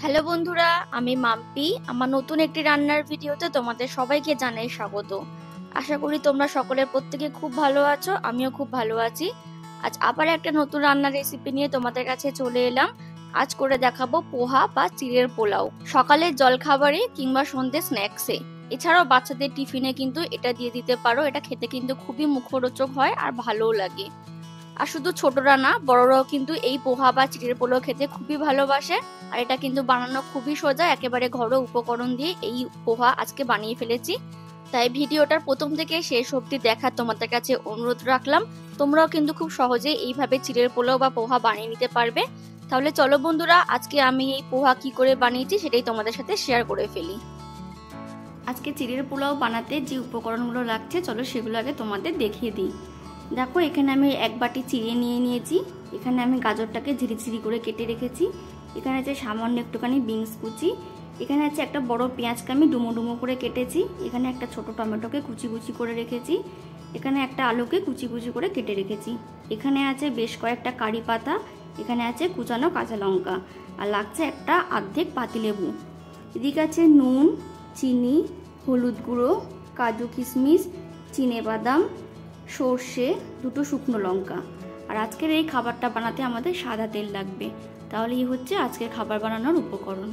Hello বন্ধুরা, আমি মাম্পি। আমার নতুন একটি রান্নার ভিডিওতে তোমাদের সবাইকে জানাই স্বাগত। আশা করি তোমরা সকলে প্রত্যেকে খুব ভালো আছো, আমিও খুব ভালো আছি। আজ আবার একটা নতুন রান্নার রেসিপি নিয়ে তোমাদের কাছে চলে এলাম। আজ করে দেখাবো পোহা বা চিড়ের পোলাও। সকালের জলখাবারে কিংবা সন্ধ্যে স্ন্যাক্সে, এছাড়াও বাচ্চাদের টিফিনে কিন্তু এটা দিয়ে দিতে পারো। এটা খেতে কিন্তু খুবই মুখরোচক হয় আর ভালোও লাগে। আর শুধু ছোটরা না, বড়রাও কিন্তু এই পোহা বা চিড়ের পোলাও খেতে খুবই ভালোবাসে। আর এটা কিন্তু বানানো খুবই সোজা, একেবারে ঘরোয়া উপকরণ দিয়ে এই পোহা আজকে বানিয়ে ফেলেছি। তাই ভিডিওটার প্রথম থেকে শেষ অবধি দেখার তোমাদের কাছে অনুরোধ রাখলাম। তোমরাও কিন্তু খুব সহজে এইভাবে চিড়ের পোলাও বা পোহা বানিয়ে নিতে পারবে। তাহলে চলো বন্ধুরা, আজকে আমি এই পোহা কি করে বানিয়েছি সেটাই তোমাদের সাথে শেয়ার করে ফেলি। আজকে চিড়ের পোলাও বানাতে যে উপকরণগুলো লাগছে, চলো সেগুলো আগে তোমাদের দেখিয়ে দিই। দেখো, এখানে আমি এক বাটি চিড়ে নিয়ে নিয়েছি। এখানে আমি গাজরটাকে ঝিরিঝিরি করে কেটে রেখেছি। এখানে আছে সামান্য একটুখানি বিনস কুচি। এখানে আছে একটা বড় পেঁয়াজকে আমি ডুমো ডুমো করে কেটেছি। এখানে একটা ছোট টমেটোকে কুচি কুচি করে রেখেছি। এখানে একটা আলুকে কুচি কুচি করে কেটে রেখেছি। এখানে আছে বেশ কয়েকটা কারি পাতা। এখানে আছে কুচানো কাঁচা লঙ্কা, আর লাগছে একটা অর্ধেক পাতিলেবু। এদিকে আছে নুন, চিনি, হলুদ গুঁড়ো, কাজু কিশমিশ, চিনেবাদাম, সর্ষে, দুটো শুকনো লঙ্কা। আর আজকের এই খাবারটা বানাতে আমাদের সাদা তেল লাগবে। তাহলেই হচ্ছে আজকের খাবার বানানোর উপকরণ।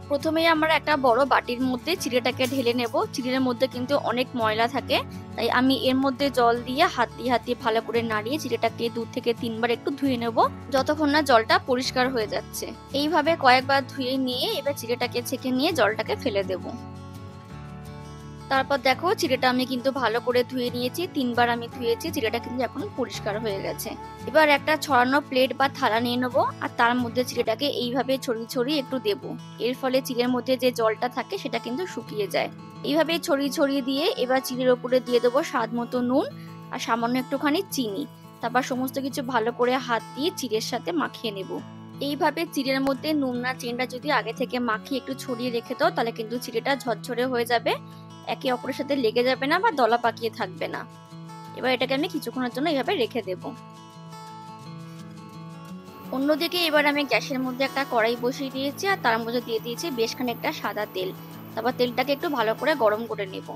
প্রথমেই আমরা একটা বড় বাটির মধ্যে চিড়েটাকে ঢেলে নেব। চিড়ের মধ্যে কিন্তু অনেক ময়লা থাকে, তাই আমি এর মধ্যে জল দিয়ে হাত দিয়ে ভালো করে নাড়িয়ে চিড়েটাকে 2 থেকে 3 বার একটু ধুয়ে নেব, যতক্ষণ না জলটা পরিষ্কার হয়ে যাচ্ছে। এইভাবে কয়েকবার ধুয়ে নিয়ে এবার চিড়েটাকে ছেঁকে নিয়ে জলটাকে ফেলে দেব। তারপর দেখো, চিড়েটা আমি কিন্তু ভালো করে ধুয়ে নিয়েছি। 3 বার আমি ধুয়েছি। চিড়েটা কিন্তু এখন পরিষ্কার হয়ে গেছে। এবার একটা ছড়ানো প্লেট বা থালা নিয়ে নেবো, আর তার মধ্যে চিড়েটাকে এইভাবে ছড়িয়ে ছড়িয়ে একটু দেব। এর ফলে চিড়ের মধ্যে যে জলটা থাকে সেটা কিন্তু শুকিয়ে যায়। এইভাবে ছড়িয়ে ছড়িয়ে দিয়ে এবার চিড়ের ওপরে দিয়ে দেবো স্বাদ মতো নুন আর সামান্য একটুখানি চিনি। তারপর সমস্ত কিছু ভালো করে হাত দিয়ে চিড়ের সাথে মাখিয়ে নেব। এইভাবে চিড়ের মধ্যে নুন আর চিনিটা যদি আগে থেকে মাখিয়ে একটু ছড়িয়ে রেখে দাও, তাহলে কিন্তু চিড়েটা ঝরঝরে হয়ে যাবে, একে অপরের সাথে লেগে যাবে না বা দলা পাকিয়ে থাকবে না। এবার এটাকে আমি কিছুক্ষণের জন্য এইভাবে রেখে দেব। অন্যদিকে এবার আমি গ্যাসের মধ্যে একটা কড়াই বসিয়ে দিয়েছি, আর তার মধ্যে দিয়ে দিয়েছি বেশ খানিকটা সাদা তেল। তারপর তেলটাকে একটু ভালো করে গরম করে নেব।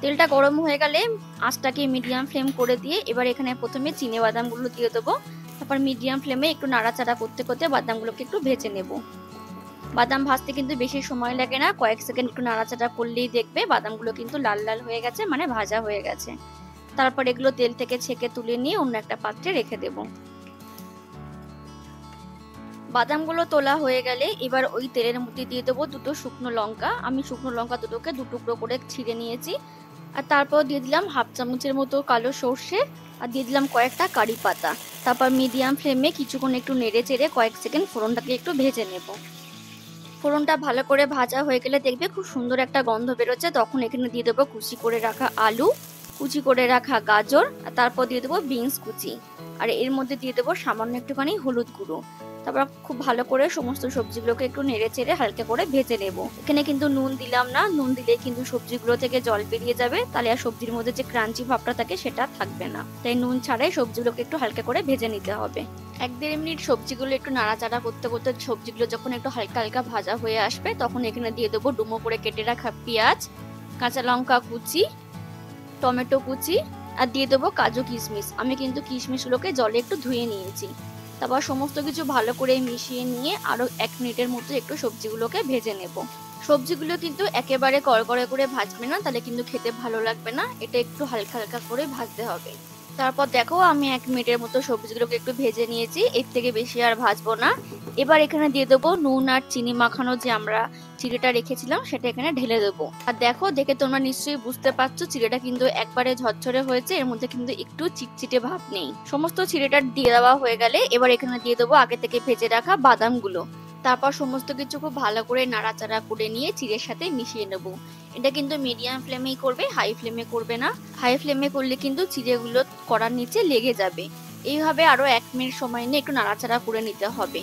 তেলটা গরম হয়ে গেলে আঁচটাকে মিডিয়াম ফ্লেম করে দিয়ে এবার এখানে প্রথমে চিনে বাদামগুলো দিয়ে দেবো। তারপর মিডিয়াম ফ্লেমে একটু নাড়াচাড়া করতে করতে বাদামগুলোকে একটু ভেজে নেব। বাদাম ভাজতে কিন্তু বেশি সময় লাগে না, কয়েক সেকেন্ড একটু নাড়াচাড়া করলেই দেখবে বাদামগুলো কিন্তু লাল লাল হয়ে গেছে, মানে ভাজা হয়ে গেছে। তারপর এগুলো তেল থেকে ছেঁকে তুলে নিয়ে অন্য একটা পাত্রে রেখে দেব। বাদামগুলো তোলা হয়ে গেলে এবার ওই তেলের মধ্যে দিয়ে দেবো দুটো শুকনো লঙ্কা। আমি শুকনো লঙ্কা দুটোকে 2 টুকরো করে ছিঁড়ে নিয়েছি। আর তারপর দিয়ে দিলাম হাফ চামচের মতো কালো সর্ষে, আর দিয়ে দিলাম কয়েকটা কারি পাতা। তারপর মিডিয়াম ফ্লেমে কিছুক্ষণ একটু নেড়ে চেড়ে কয়েক সেকেন্ড ফোড়নটাকে একটু ভেজে নেব। ফোড়নটা ভালো করে ভাজা হয়ে গেলে দেখবে খুব সুন্দর একটা গন্ধ বেরোচ্ছে। তখন এখানে দিয়ে দেবো কুচি করে রাখা আলু, কুচি করে রাখা গাজর, আর তারপর দিয়ে দেবো বিনস কুচি। আর এর মধ্যে দিয়ে দেবো সামান্য একটুখানি হলুদ গুঁড়ো। তারপর খুব ভালো করে সমস্ত সবজিগুলোকে একটু নেড়ে চেড়ে হালকা করে ভেজে নেব। এখানে কিন্তু নুন দিলাম না, নুন দিলে কিন্তু সবজিগুলো থেকে জল বেরিয়ে যাবে, তাহলে আর সবজির মধ্যে যে ক্রাঞ্চি ভাবটা থাকে সেটা থাকবে না। তাই নুন ছাড়াই সবজিগুলোকে একটু হালকা করে ভেজে নিতে হবে। 1-1.5 মিনিট সবজিগুলো একটু নাড়াচাড়া করতে করতে সবজিগুলো যখন একটু হালকা হালকা ভাজা হয়ে আসবে, তখন এখানে দিয়ে দেবো ডুমো করে কেটে রাখা পেঁয়াজ, কাঁচা লঙ্কা কুচি, টমেটো কুচি, আর দিয়ে দেবো কাজু কিশমিশ। আমি কিন্তু কিশমিশগুলোকে জলে একটু ধুয়ে নিয়েছি। তারপর সমস্ত কিছু ভালো করে মিশিয়ে নিয়ে আরো 1 মিনিটের মতো একটু সবজিগুলোকে ভেজে নেব। সবজিগুলো কিন্তু একেবারে কড়কড়ে করে ভাজবে না, তাহলে কিন্তু খেতে ভালো লাগবে না। এটা একটু হালকা হালকা করে ভাজতে হবে। তারপর দেখো, আমি 1 মিনিটের মতো সবজিগুলোকে একটু ভেজে নিয়েছি, এর থেকে বেশি আর ভাজবো না। এবার এখানে দিয়ে দেবো নুন আর চিনি মাখানো যে আমরা চিড়েটা রেখেছিলাম সেটা এখানে ঢেলে দেবো। আর দেখো, দেখে তোমরা নিশ্চয়ই বুঝতে পারছো চিড়েটা কিন্তু একবারে ঝরঝরে হয়েছে, এর মধ্যে কিন্তু একটু চিটচিটে ভাব নেই। সমস্ত চিড়েটা দিয়ে দেওয়া হয়ে গেলে এবার এখানে দিয়ে দেবো আগে থেকে ভেজে রাখা বাদামগুলো। তারপর সমস্ত কিছু খুব ভালো করে নাড়াচাড়া করে নিয়ে চিড়ের সাথে মিশিয়ে নেব। এটা কিন্তু মিডিয়াম ফ্লেমেই করবে, হাই ফ্লেমে করবে না। হাই ফ্লেমে করলে কিন্তু চিড়েগুলো কড়ার নিচে লেগে যাবে। এইভাবে আরো 1 মিনিট সময় নিয়ে একটু নাড়াচাড়া করে নিতে হবে।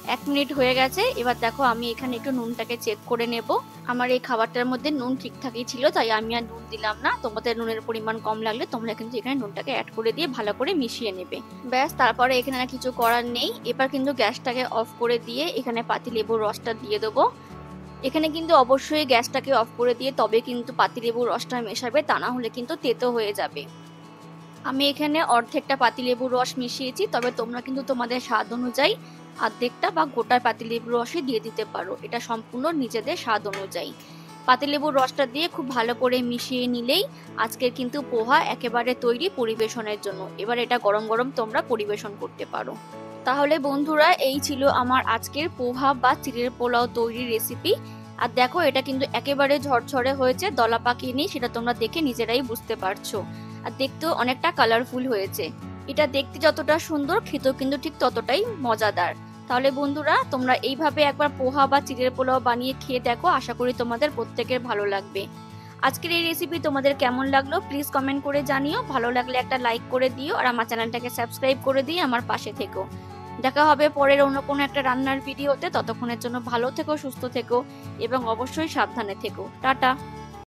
1 মিনিট হয়ে গেছে। এবার দেখো আমি এখানে একটু নুনটাকে চেক করে নেব। আমার এই খাবারটার মধ্যে নুন ঠিকঠাকই ছিল, তাই আমি আর নুন দিলাম না। তোমাদের নুনের পরিমাণ কম লাগলে তোমরা কিন্তু এখানে নুনটাকে অ্যাড করে দিয়ে ভালো করে মিশিয়ে নেবে। ব্যাস, তারপরে এখানে আর কিছু করার নেই। এবার কিন্তু গ্যাসটাকে অফ করে দিয়ে এখানে পাতিলেবুর রসটা দিয়ে দেবো। এখানে কিন্তু অবশ্যই গ্যাসটাকে অফ করে দিয়ে তবে কিন্তু পাতিলেবুর রসটা মেশাবে, তা না হলে কিন্তু তেতো হয়ে যাবে। আমি এখানে অর্ধেকটা পাতিলেবুর রস মিশিয়েছি, তবে তোমরা কিন্তু তোমাদের স্বাদ অনুযায়ী অর্ধেকটা বা গোটা পাতিলেবুর রসই দিয়ে দিতে পারো, এটা সম্পূর্ণ নিজেদের স্বাদ অনুযায়ী। পাতিলেবুর রসটা দিয়ে খুব ভালো করে মিশিয়ে নিলেই আজকের কিন্তু পোহা একেবারে তৈরি পরিবেশনের জন্য। এবার এটা গরম গরম তোমরা পরিবেশন করতে পারো। তাহলে বন্ধুরা, এই ছিল আমার আজকের পোহা বা চিড়ের পোলাও তৈরির রেসিপি। আর দেখো, এটা কিন্তু একেবারে ঝরঝরে হয়েছে, দলা পাকিয়ে সেটা তোমরা দেখে নিজেরাই বুঝতে পারছো। আর দেখতেও অনেকটা কালারফুল হয়েছে। এটা দেখতে যতটা সুন্দর, খেতেও কিন্তু ঠিক ততটাই মজাদার। তাহলে বন্ধুরা, তোমরা এইভাবে একবার পোহা বা চিড়ের পোলাও বানিয়ে খেয়ে দেখো, আশা করি তোমাদের প্রত্যেকের ভালো লাগবে। আজকের এই রেসিপি তোমাদের কেমন লাগলো প্লিজ কমেন্ট করে জানিও। ভালো লাগলে একটা লাইক করে দিও, আর আমার চ্যানেলটাকে সাবস্ক্রাইব করে দিয়ে আমার পাশে থেকো। দেখা হবে পরের অন্য কোনো একটা রান্নার ভিডিওতে। ততক্ষণের জন্য ভালো থেকো, সুস্থ থেকো এবং অবশ্যই সাবধানে থেকো। টাটা।